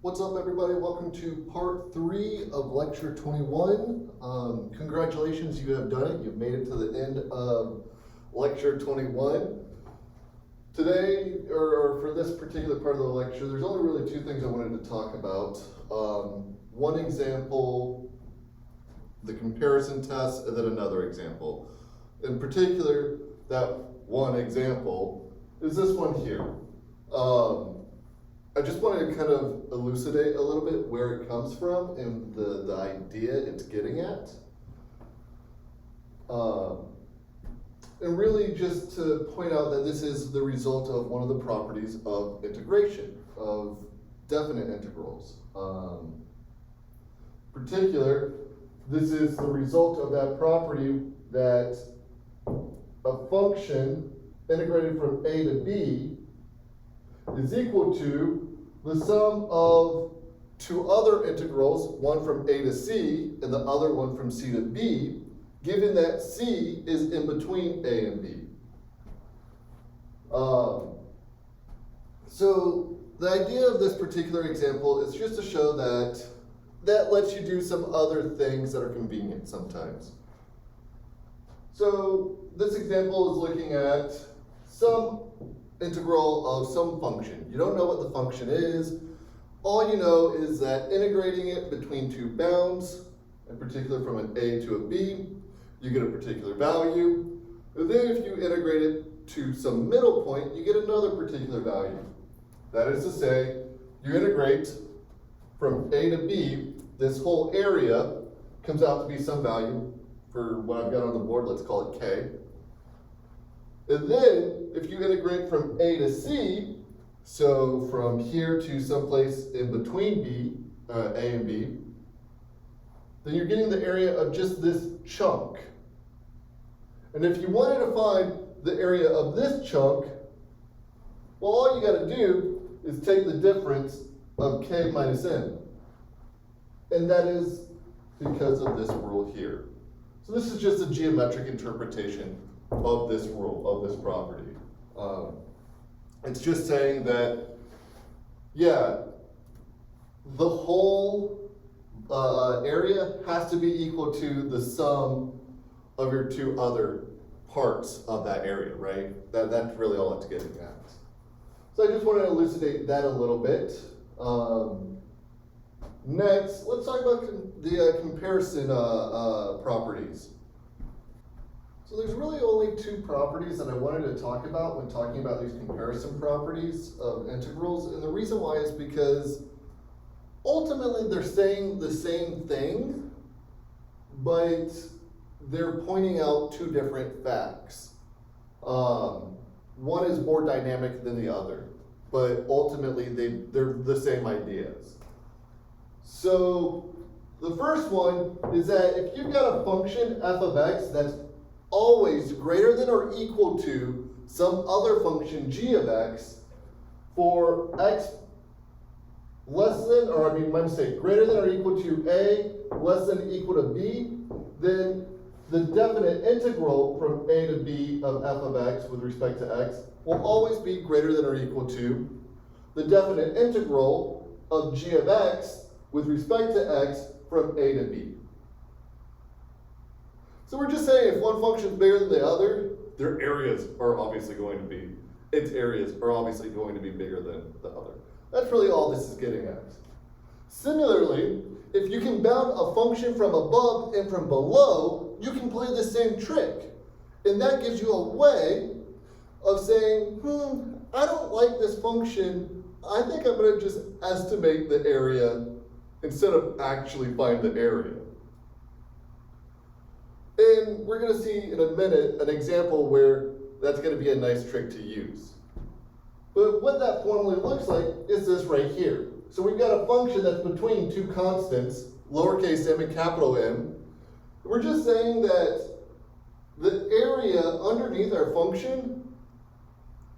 What's up, everybody? Welcome to part 3 of lecture 21. Congratulations, you have done it. You've made it to the end of lecture 21. Today, or for this particular part of the lecture, there's only really two things I wanted to talk about. One example, the comparison test, and then another example. In particular, that one example is this one here. I just wanted to kind of elucidate a little bit where it comes from and the idea it's getting at. And really just to point out that this is the result of one of the properties of integration, of definite integrals. In particular, this is the result of that property that a function integrated from a to b is equal to the sum of two other integrals, one from a to c and the other one from c to b, given that c is in between a and b. So the idea of this particular example is just to show that that lets you do some other things that are convenient sometimes. So this example is looking at some integral of some function. You don't know what the function is. All you know is that integrating it between two bounds, in particular from an a to a b, you get a particular value. And then if you integrate it to some middle point, you get another particular value. That is to say, you integrate from a to b, this whole area comes out to be some value for what I've got on the board, let's call it k. And then, if you integrate from a to c, so from here to someplace in between b, a and b, then you're getting the area of just this chunk. And if you wanted to find the area of this chunk, well, all you got to do is take the difference of k minus n. And that is because of this rule here. So this is just a geometric interpretation of this rule, of this property. It's just saying that, yeah, the whole area has to be equal to the sum of your two other parts of that area, right? That's really all it's getting at. So I just want to elucidate that a little bit. Next, let's talk about the comparison properties. So there's really only two properties that I wanted to talk about when talking about these comparison properties of integrals. And the reason why is because ultimately they're saying the same thing, but they're pointing out two different facts. One is more dynamic than the other, but ultimately they're the same ideas. So the first one is that if you've got a function f of x that's always greater than or equal to some other function g of x for x less than, or I mean, my mistake, greater than or equal to a less than or equal to b, then the definite integral from a to b of f of x with respect to x will always be greater than or equal to the definite integral of g of x with respect to x from a to b. So we're just saying if one function is bigger than the other, their areas are obviously going to be, its areas are obviously going to be bigger than the other. That's really all this is getting at. Similarly, if you can bound a function from above and from below, you can play the same trick. And that gives you a way of saying, I don't like this function. I think I'm going to just estimate the area instead of actually find the area. And we're going to see in a minute an example where that's going to be a nice trick to use. But what that formally looks like is this right here. So we've got a function that's between two constants, lowercase m and capital M. We're just saying that the area underneath our function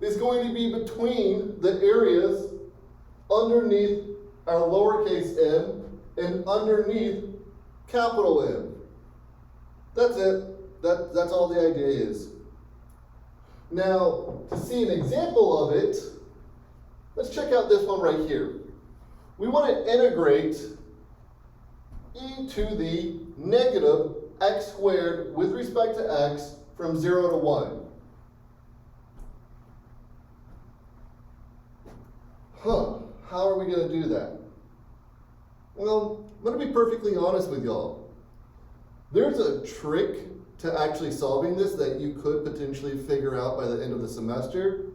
is going to be between the areas underneath our lowercase m and underneath capital M. That's it. That's all the idea is. Now, to see an example of it, let's check out this one right here. we want to integrate e to the negative x squared with respect to x from 0 to 1. How are we going to do that? Well, I'm going to be perfectly honest with y'all. There's a trick to actually solving this that you could potentially figure out by the end of the semester,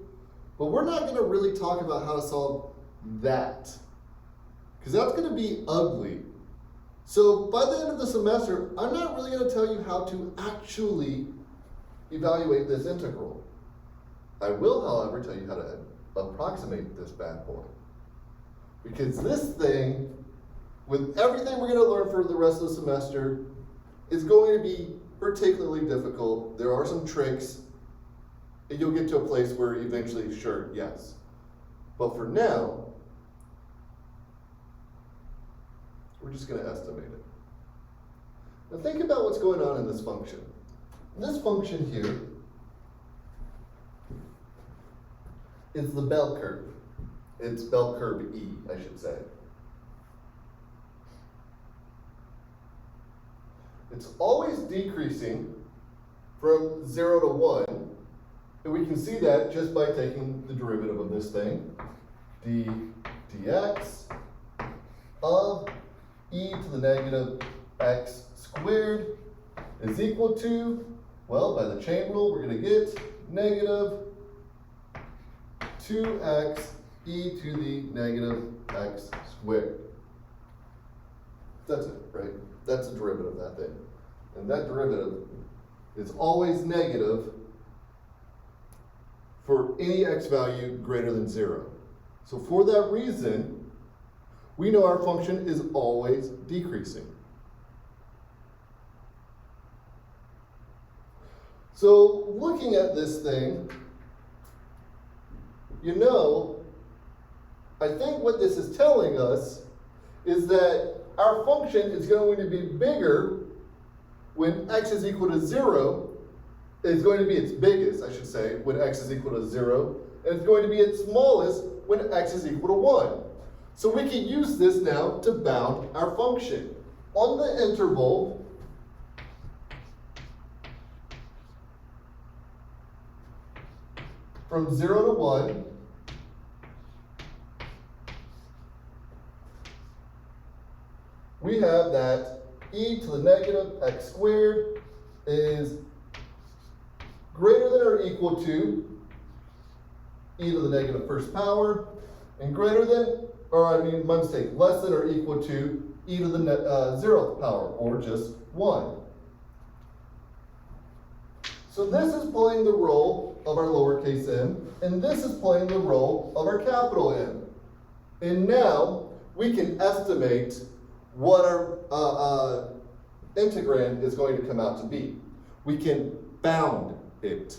but we're not going to really talk about how to solve that, because that's going to be ugly. So by the end of the semester, I'm not really going to tell you how to actually evaluate this integral. I will, however, tell you how to approximate this bad boy. Because this thing, with everything we're going to learn for the rest of the semester, is going to be particularly difficult. There are some tricks, and you'll get to a place where eventually, sure, yes. But for now, we're just going to estimate it. Now think about what's going on in this function. This function here is the bell curve. It's bell curve E, I should say. It's always decreasing from 0 to 1, and we can see that just by taking the derivative of this thing, dx of e to the negative x squared is equal to, well, by the chain rule, we're going to get negative 2x e to the negative x squared. That's it, right? That's the derivative of that thing. And that derivative is always negative for any x value greater than 0. So for that reason, we know our function is always decreasing. So looking at this thing, you know, I think what this is telling us is that our function is going to be bigger when x is equal to 0. It's going to be its biggest, I should say, when x is equal to 0. And it's going to be its smallest when x is equal to 1. So we can use this now to bound our function. On the interval, from 0 to 1, we have that e to the negative x squared is greater than or equal to e to the negative first power, and greater than, or I mean, my mistake, less than or equal to e to the 0th power, or just 1. So this is playing the role of our lowercase m, and this is playing the role of our capital M. And now we can estimate what our integrand is going to come out to be. We can bound it.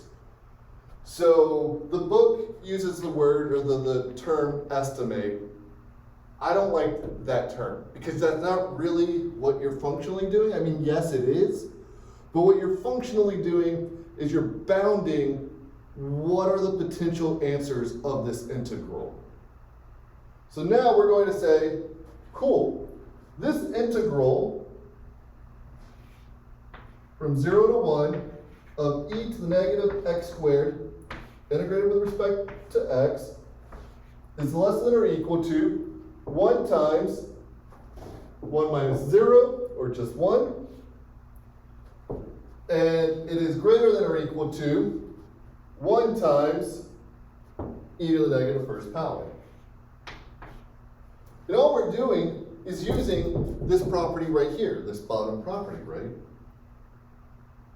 So the book uses the word or the term estimate. I don't like that term because that's not really what you're functionally doing. I mean, yes, it is, but what you're functionally doing is you're bounding what are the potential answers of this integral. So now we're going to say, cool, this integral from 0 to 1 of e to the negative x squared integrated with respect to x is less than or equal to 1 times 1 minus 0, or just 1, and it is greater than or equal to 1 times e to the negative first power. And all we're doing is using this property right here, this bottom property, right?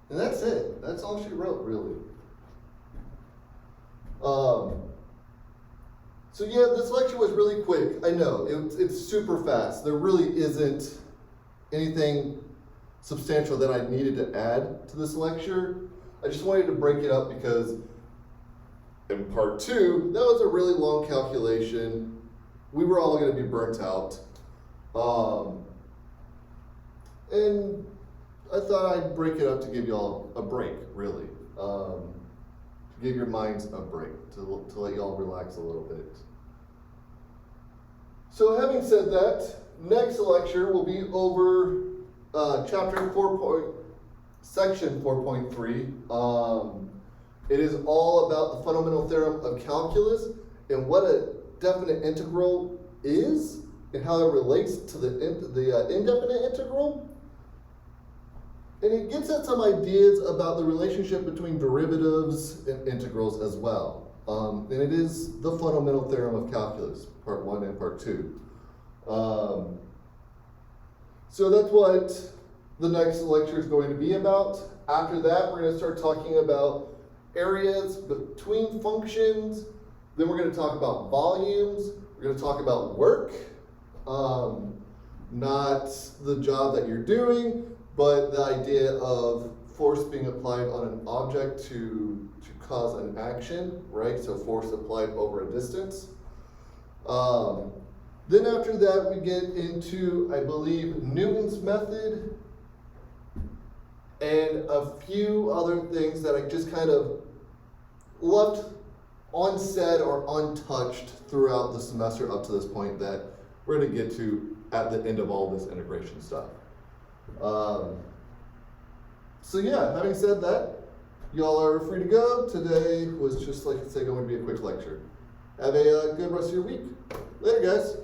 And that's it. That's all she wrote, really. So yeah, this lecture was really quick. I know, it's super fast. There really isn't anything substantial that I needed to add to this lecture. I just wanted to break it up because in part 2, that was a really long calculation. We were all going to be burnt out. And I thought I'd break it up to give you all a break, really. To give your minds a break, to let y'all relax a little bit. So having said that, next lecture will be over chapter 4. Section 4.3. It is all about the fundamental theorem of calculus and what a definite integral is and how it relates to the indefinite integral. And it gets at some ideas about the relationship between derivatives and integrals as well. And it is the fundamental theorem of calculus, part 1 and part 2. So that's what the next lecture is going to be about. After that, we're going to start talking about areas between functions. Then we're going to talk about volumes. We're going to talk about work, not the job that you're doing, but the idea of force being applied on an object to cause an action, right? So force applied over a distance. Then after that, we get into, I believe, Newton's method and a few other things that I just kind of left unsaid or untouched throughout the semester up to this point that we're going to get to at the end of all this integration stuff. So yeah, having said that, y'all are free to go. Today was just, like I said, going to be a quick lecture. Have a good rest of your week. Later, guys.